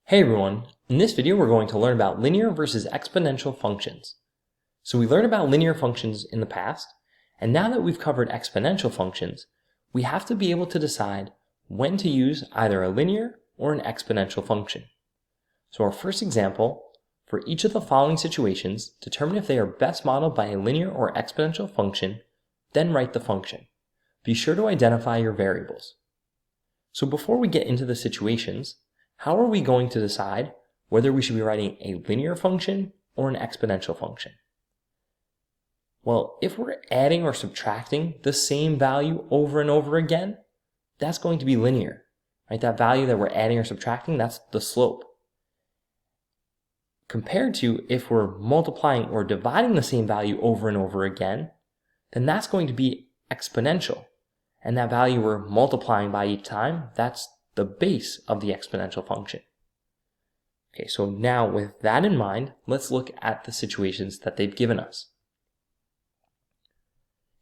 Hey everyone, in this video we're going to learn about linear versus exponential functions. So we learned about linear functions in the past, and now that we've covered exponential functions, we have to be able to decide when to use either a linear or an exponential function. So our first example, for each of the following situations, determine if they are best modeled by a linear or exponential function, then write the function. Be sure to identify your variables. So before we get into the situations, how are we going to decide whether we should be writing a linear function or an exponential function? Well, if we're adding or subtracting the same value over and over again, that's going to be linear, right? That value that we're adding or subtracting, that's the slope. Compared to if we're multiplying or dividing the same value over and over again, then that's going to be exponential. And that value we're multiplying by each time, that's the base of the exponential function. Okay, so now with that in mind, let's look at the situations that they've given us.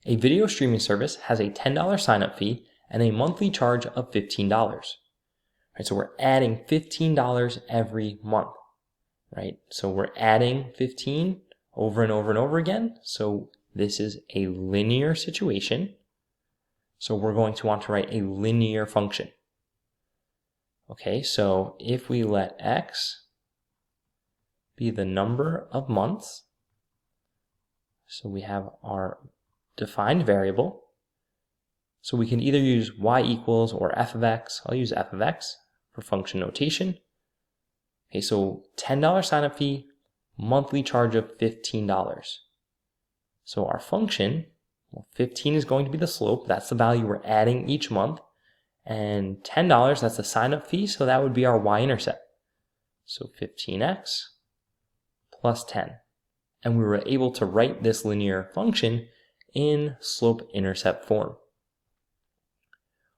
A video streaming service has a $10 sign-up fee and a monthly charge of $15. Right, so we're adding $15 every month. Right, so we're adding 15 over and over and over again. So this is a linear situation. So we're going to want to write a linear function. Okay, so if we let x be the number of months, so we have our defined variable, so we can either use y equals or f of x. I'll use f of x for function notation. Okay, so $10 sign-up fee, monthly charge of $15. So our function, well, 15 is going to be the slope, that's the value we're adding each month. And $10, that's the sign-up fee, so that would be our y-intercept. So 15x plus 10. And we were able to write this linear function in slope-intercept form.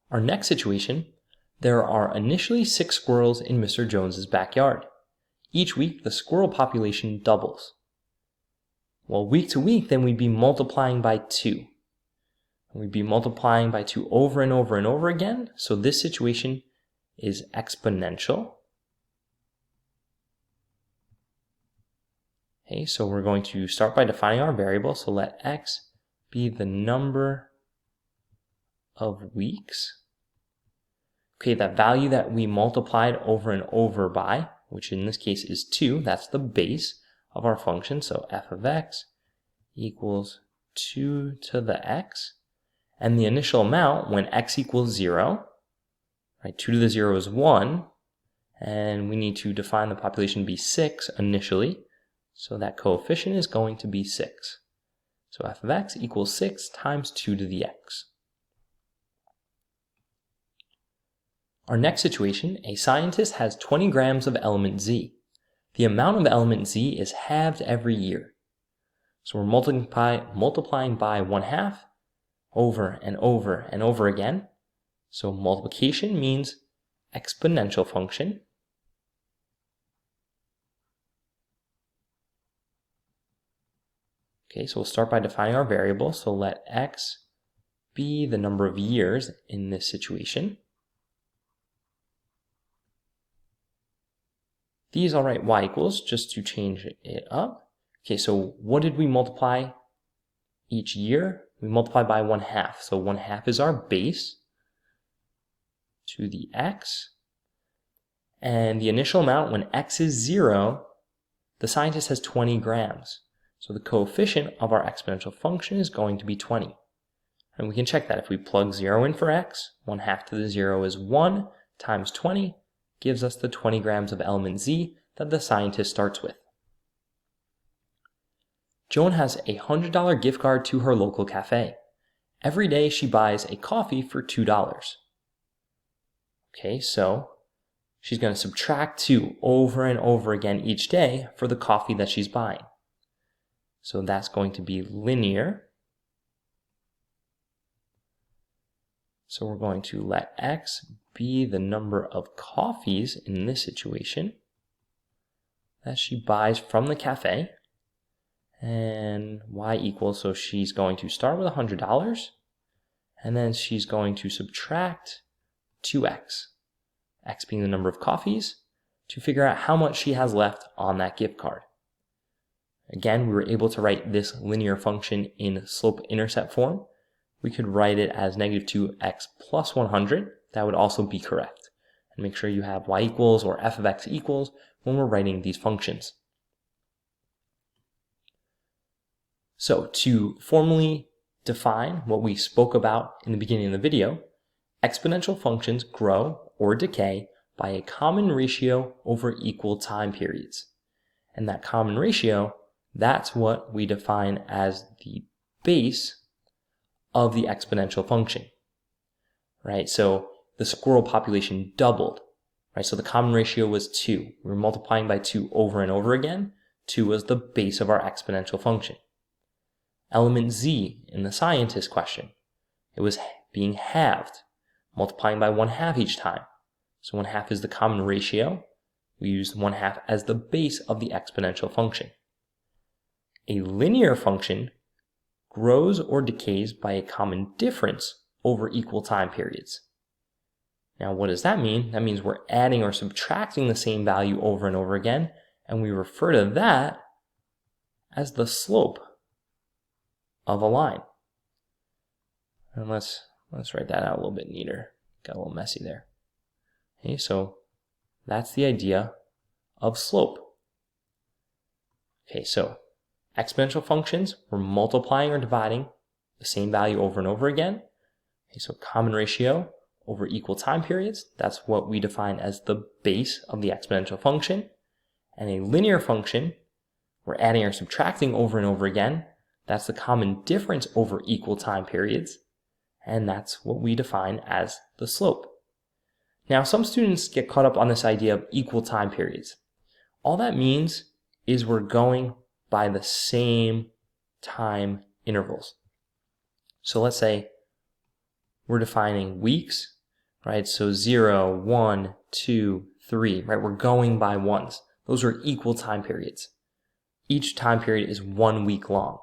Our next situation, there are initially 6 squirrels in Mr. Jones's backyard. Each week, the squirrel population doubles. Well, week to week, then we'd be multiplying by 2. We'd be multiplying by 2 over and over and over again. So this situation is exponential. Okay, so we're going to start by defining our variable. So let x be the number of weeks. Okay, that value that we multiplied over and over by, which in this case is 2, that's the base of our function. So f of x equals 2 to the x. And the initial amount when x equals 0, right, 2 to the 0 is 1, and we need to define the population to be 6 initially, so that coefficient is going to be 6. So f of x equals 6 times 2 to the x. Our next situation, a scientist has 20 grams of element z. The amount of element z is halved every year. So we're multiplying by 1/2, over and over and over again. So multiplication means exponential function. Okay, so we'll start by defining our variable. So let x be the number of years in this situation. These I'll write y equals just to change it up. Okay, so what did we multiply each year? We multiply by 1/2. So 1/2 is our base to the x. And the initial amount when x is 0, the scientist has 20 grams. So the coefficient of our exponential function is going to be 20. And we can check that. If we plug 0 in for x, 1/2 to the 0 is 1 times 20 gives us the 20 grams of element z that the scientist starts with. Joan has a $100 gift card to her local cafe. Every day she buys a coffee for $2. Okay, so she's going to subtract 2 over and over again each day for the coffee that she's buying. So that's going to be linear. So we're going to let x be the number of coffees in this situation that she buys from the cafe. And y equals, so she's going to start with $100, and then she's going to subtract 2x, x being the number of coffees. to figure out how much she has left on that gift card. Again, we were able to write this linear function in slope-intercept form. We could write it as negative 2x plus 100. That would also be correct. And make sure you have y equals or f of x equals when we're writing these functions. So to formally define what we spoke about in the beginning of the video, exponential functions grow or decay by a common ratio over equal time periods. And that common ratio, that's what we define as the base of the exponential function, right? So the squirrel population doubled, right? So the common ratio was 2. We were multiplying by 2 over and over again. 2 was the base of our exponential function. Element z in the scientist question, it was being halved, multiplying by 1/2 each time. So 1/2 is the common ratio. We used 1/2 as the base of the exponential function. A linear function grows or decays by a common difference over equal time periods. Now, what does that mean? That means we're adding or subtracting the same value over and over again, and we refer to that as the slope of a line. And let's write that out a little bit neater. Got a little messy there. Okay, so that's the idea of slope. Okay, so exponential functions, we're multiplying or dividing the same value over and over again. Okay, so common ratio over equal time periods, that's what we define as the base of the exponential function. And a linear function, we're adding or subtracting over and over again. That's the common difference over equal time periods. And that's what we define as the slope. Now, some students get caught up on this idea of equal time periods. All that means is we're going by the same time intervals. So let's say we're defining weeks, right? So 0, 1, 2, 3, right? We're going by ones. Those are equal time periods. Each time period is 1 week long.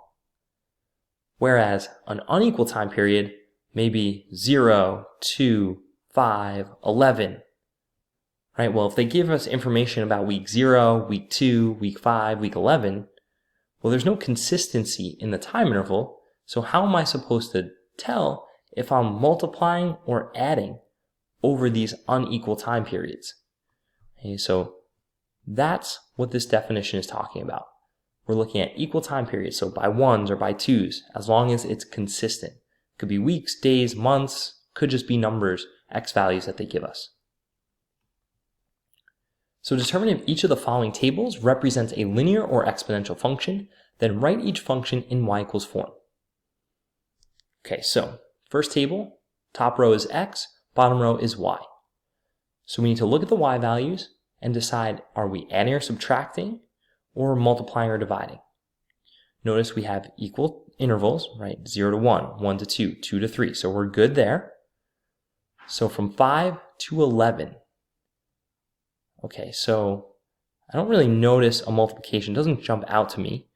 Whereas an unequal time period may be 0, 2, 5, 11, right? Well, if they give us information about week 0, week 2, week 5, week 11, well, there's no consistency in the time interval, so how am I supposed to tell if I'm multiplying or adding over these unequal time periods? Okay, so that's what this definition is talking about. We're looking at equal time periods, so by ones or by twos, as long as it's consistent. It could be weeks, days, months, could just be numbers, x values that they give us. So determine if each of the following tables represents a linear or exponential function, then write each function in y equals form. Okay, so first table, top row is x, bottom row is y. So we need to look at the y values and decide, are we adding or subtracting or multiplying or dividing? Notice we have equal intervals, right? 0 to 1, 1 to 2, 2 to 3. So we're good there. So from 5 to 11. Okay, so I don't really notice a multiplication. It doesn't jump out to me.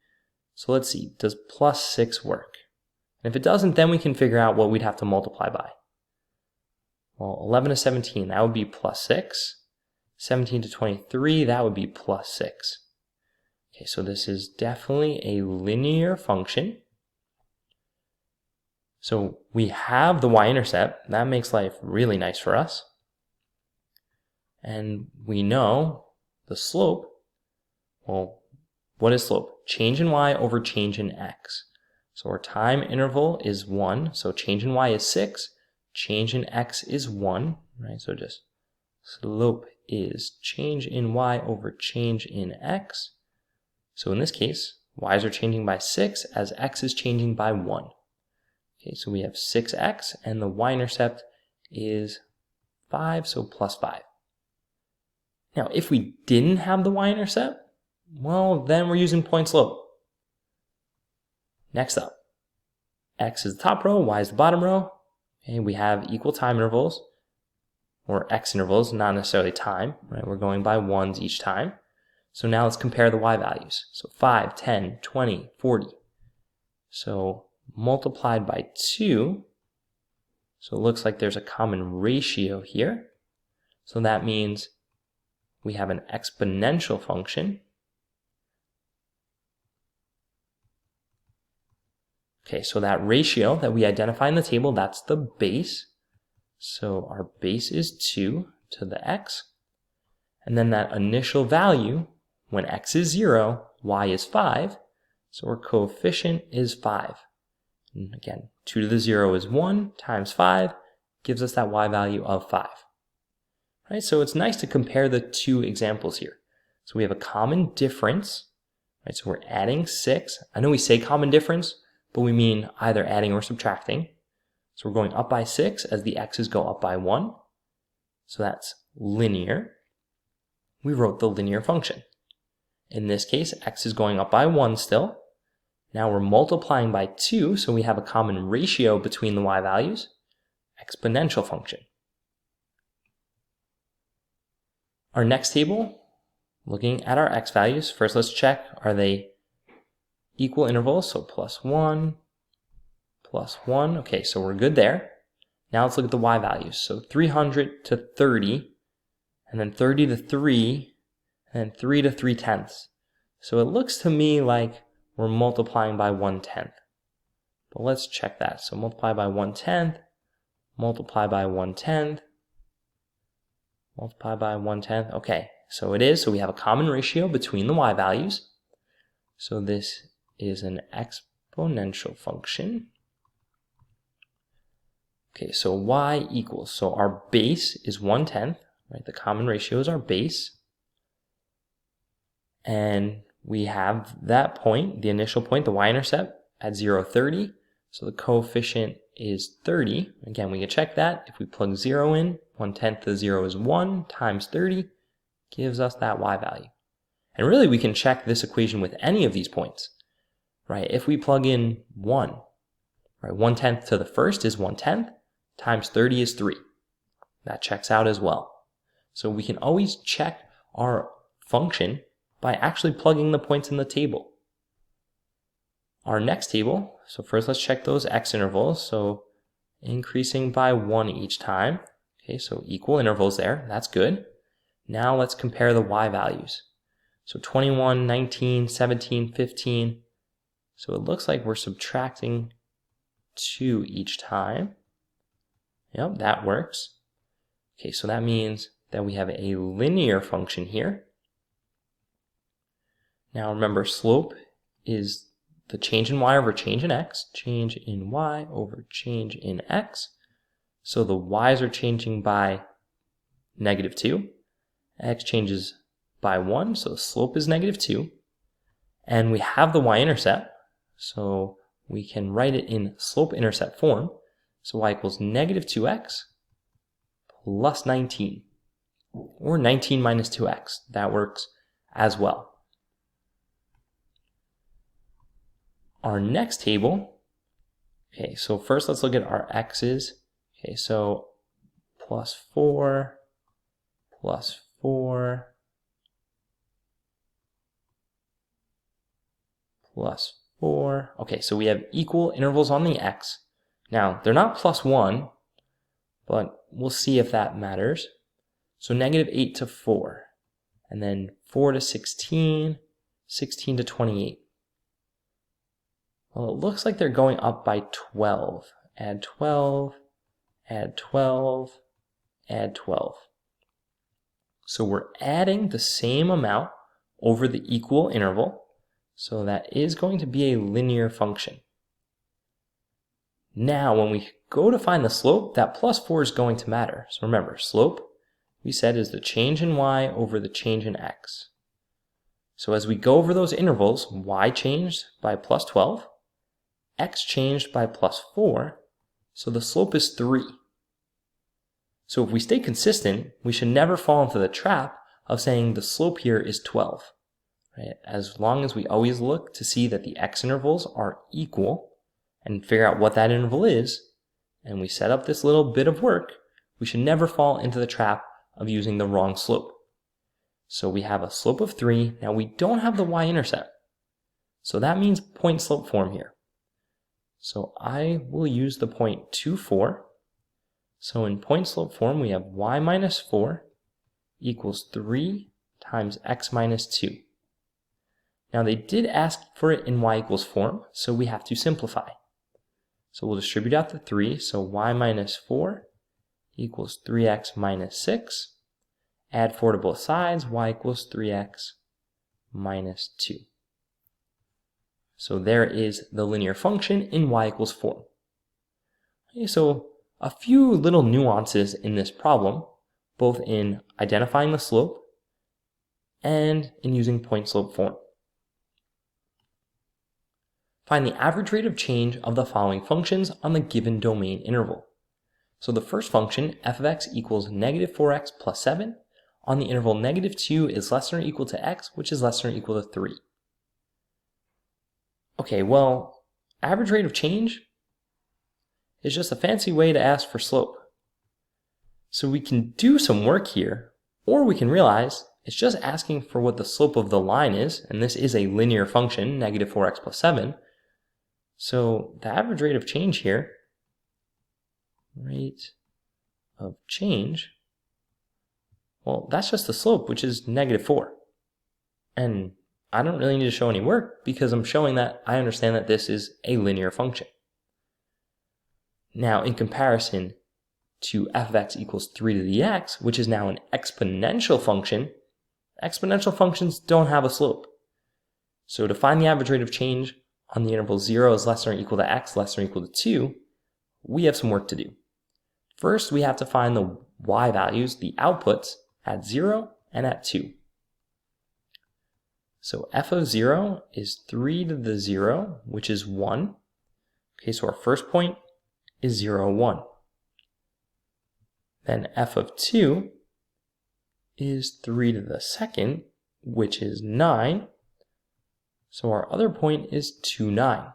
So let's see, does plus 6 work? And if it doesn't, then we can figure out what we'd have to multiply by. Well, 11 to 17, that would be plus 6. 17 to 23, that would be plus 6. Okay, so this is definitely a linear function. So we have the y-intercept. That makes life really nice for us. And we know the slope. Well, what is slope? Change in y over change in x. So our time interval is 1. So change in y is 6. Change in x is 1. Right? So just slope is change in y over change in x. So in this case, y's are changing by 6 as x is changing by 1. Okay, so we have 6x and the y-intercept is 5, so plus 5. Now, if we didn't have the y-intercept, well, then we're using point slope. Next up, x is the top row, y is the bottom row. Okay, we have equal time intervals, or x intervals, not necessarily time, right? We're going by ones each time. So now let's compare the y values. So 5, 10, 20, 40. So multiplied by 2. So it looks like there's a common ratio here. So that means we have an exponential function. Okay, so that ratio that we identify in the table, that's the base. So our base is 2 to the x. And then that initial value, when x is 0, y is 5. So our coefficient is 5. And again, 2 to the 0 is 1 times 5 gives us that y value of 5. Right, so it's nice to compare the two examples here. So we have a common difference. Right, so we're adding 6. I know we say common difference, but we mean either adding or subtracting. So we're going up by 6 as the x's go up by 1. So that's linear. We wrote the linear function. In this case, x is going up by 1 still. Now we're multiplying by 2, so we have a common ratio between the y values. Exponential function. Our next table, looking at our x values, first let's check, are they equal intervals? So plus 1, plus 1. Okay, so we're good there. Now let's look at the y values. So 300 to 30, and then 30 to 3, and then 3 to 3/10. So it looks to me like we're multiplying by 1/10. But let's check that. So multiply by 1/10, multiply by 1/10, multiply by 1/10. Okay, so it is. So we have a common ratio between the y values. So this is an exponential function. Okay, so y equals, so our base is 1/10, right? The common ratio is our base. And we have that point, the initial point, the y-intercept at 0, 30. So the coefficient is 30. Again, we can check that. If we plug 0 in, 1/10 to 0 is 1 times 30 gives us that y value. And really, we can check this equation with any of these points, right? If we plug in 1, right, 1/10 to the first is 1/10 times 30 is 3. That checks out as well. So we can always check our function by actually plugging the points in the table. Our next table, so first let's check those x intervals. So increasing by 1 each time. Okay, so equal intervals there, that's good. Now let's compare the y values. So 21, 19, 17, 15. So it looks like we're subtracting 2 each time. Yep, that works. Okay, so that means that we have a linear function here. Now remember, slope is the change in y over change in x, change in y over change in x. So the y's are changing by -2, x changes by 1, so the slope is -2. And we have the y-intercept, so we can write it in slope-intercept form. So y equals -2x plus 19, or 19 minus 2x. That works as well. Our next table, okay, so first let's look at our x's. Okay, so plus 4, plus 4, plus 4. Okay, so we have equal intervals on the x. Now, they're not plus 1, but we'll see if that matters. So -8 to 4, and then 4 to 16, 16 to 28. Well, it looks like they're going up by 12. Add 12, add 12, add 12. So we're adding the same amount over the equal interval, so that is going to be a linear function. Now, when we go to find the slope, that plus 4 is going to matter. So remember, slope, we said, is the change in y over the change in x. So as we go over those intervals, y changed by plus 12, x changed by plus 4, so the slope is 3. So if we stay consistent, we should never fall into the trap of saying the slope here is 12. Right? As long as we always look to see that the x intervals are equal, and figure out what that interval is, and we set up this little bit of work, we should never fall into the trap of using the wrong slope. So we have a slope of 3. Now we don't have the y-intercept. So that means point slope form here. So I will use the point 2, 4. So in point slope form, we have y minus 4 equals 3 times x minus 2. Now they did ask for it in y equals form, so we have to simplify. So we'll distribute out the 3, so y minus 4 equals 3x minus 6. Add 4 to both sides, y equals 3x minus 2. So there is the linear function in y equals form. Okay, so a few little nuances in this problem, both in identifying the slope and in using point-slope form. Find the average rate of change of the following functions on the given domain interval. So the first function, f of x equals negative 4x plus 7, on the interval negative 2 is less than or equal to x, which is less than or equal to 3. Okay, well, average rate of change is just a fancy way to ask for slope. So we can do some work here, or we can realize it's just asking for what the slope of the line is, and this is a linear function, negative 4x plus 7. So the average rate of change here, rate of change, well, that's just the slope, which is negative 4. And I don't really need to show any work because I'm showing that I understand that this is a linear function. Now, in comparison to f of x equals 3 to the x, which is now an exponential function, exponential functions don't have a slope. So to find the average rate of change on the interval 0 is less than or equal to x, less than or equal to 2, we have some work to do. First, we have to find the y values, the outputs, at 0 and at 2. So f of 0 is 3 to the 0, which is 1. Okay, so our first point is 0, 1. Then f of 2 is 3 to the second, which is 9. So our other point is 2, 9.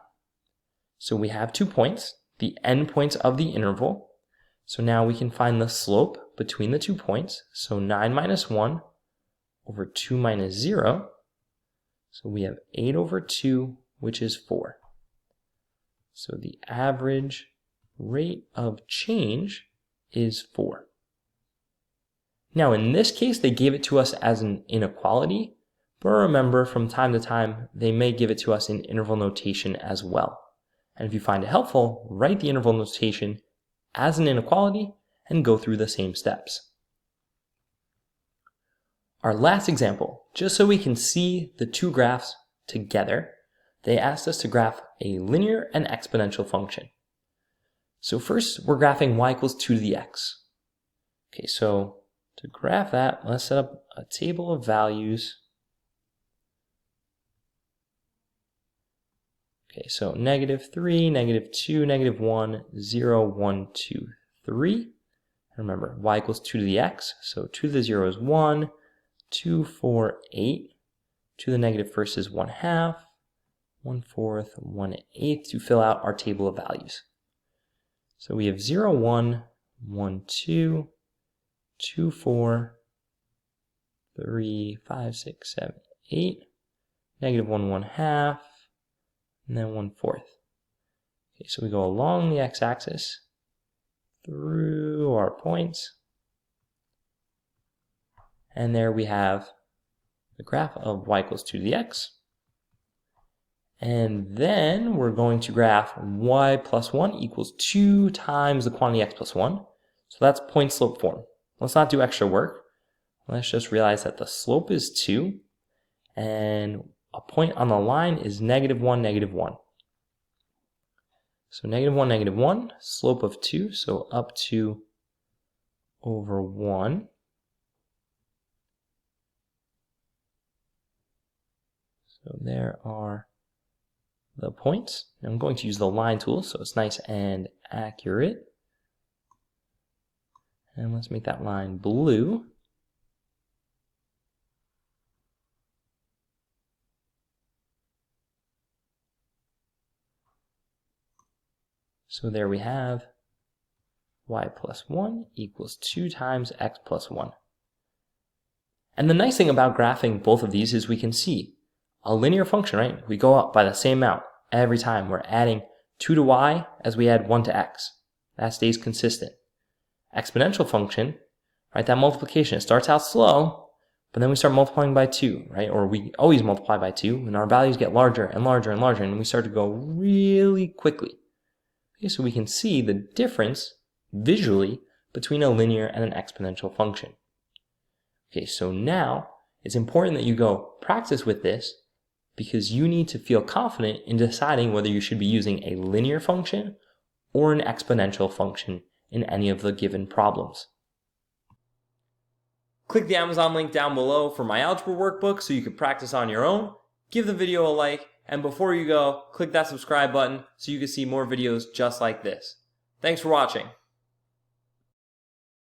So we have 2 points, the endpoints of the interval. So now we can find the slope between the 2 points. So 9 minus 1 over 2 minus 0. So we have 8 over 2, which is 4. So the average rate of change is 4. Now in this case, they gave it to us as an inequality. But remember, from time to time, they may give it to us in interval notation as well. And if you find it helpful, write the interval notation as an inequality and go through the same steps. Our last example, just so we can see the two graphs together, they asked us to graph a linear and exponential function. So first, we're graphing y equals 2 to the x. Okay, so to graph that, let's set up a table of values. Okay, so negative 3, negative 2, negative 1, 0, 1, 2, 3. Remember, y equals 2 to the x, so 2 to the 0 is 1, 2, 4, 8. 2 to the negative first is 1/2, 1/4, 1/8 to fill out our table of values. So we have 0, 1, 1, 2, 2, 4, 3, 5, 6, 7, 8, negative 1, 1/2, and then 1/4. Okay, so we go along the x-axis through our points. And there we have the graph of y equals 2 to the x. And then we're going to graph y plus 1 equals 2 times the quantity x plus 1. So that's point slope form. Let's not do extra work. Let's just realize that the slope is 2 and a point on the line is negative 1, negative 1. So negative 1, negative 1, slope of 2, so up 2 over 1. So there are the points. I'm going to use the line tool so it's nice and accurate. And let's make that line blue. So there we have y plus 1 equals 2 times x plus 1. And the nice thing about graphing both of these is we can see a linear function, right? We go up by the same amount every time. We're adding 2 to y as we add 1 to x. That stays consistent. Exponential function, right? That multiplication, it starts out slow, but then we start multiplying by 2, right? Or we always multiply by 2, and our values get larger and larger and larger, and we start to go really quickly. Okay, so we can see the difference visually between a linear and an exponential function. Okay, so now it's important that you go practice with this because you need to feel confident in deciding whether you should be using a linear function or an exponential function in any of the given problems. Click the Amazon link down below for my algebra workbook so you can practice on your own. Give the video a like, and before you go, click that subscribe button so you can see more videos just like this. Thanks for watching.